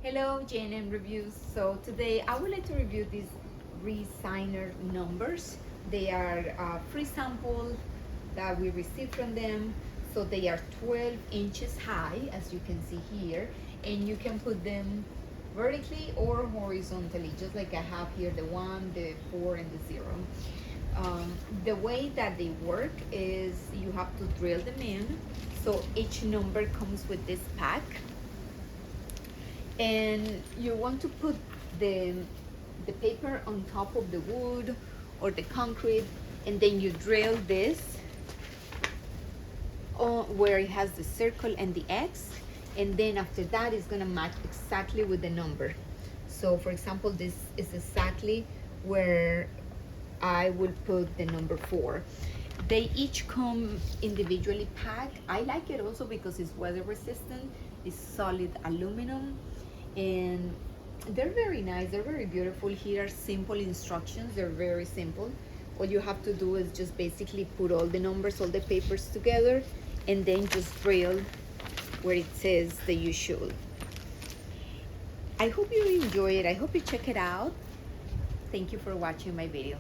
Hello, JNM Reviews. So today I would like to review these Resiner numbers. They are free sample that we received from them. So they are 12 inches high, as you can see here, and you can put them vertically or horizontally, just like I have here, the 1, the 4, and the 0. The way that they work is you have to drill them in. So each number comes with this pack, and you want to put the paper on top of the wood or the concrete, and then you drill this where it has the circle and the X, and then after that it's gonna match exactly with the number. So for example, this is exactly where I will put the number 4. They each come individually packed. I like it also because it's weather resistant, it's solid aluminum, and they're very nice, they're very beautiful. Here are simple instructions, they're very simple. All you have to do is just basically put all the numbers, all the papers together, and then just drill where it says that you should. I hope you enjoy it. I hope you check it out. Thank you for watching my video.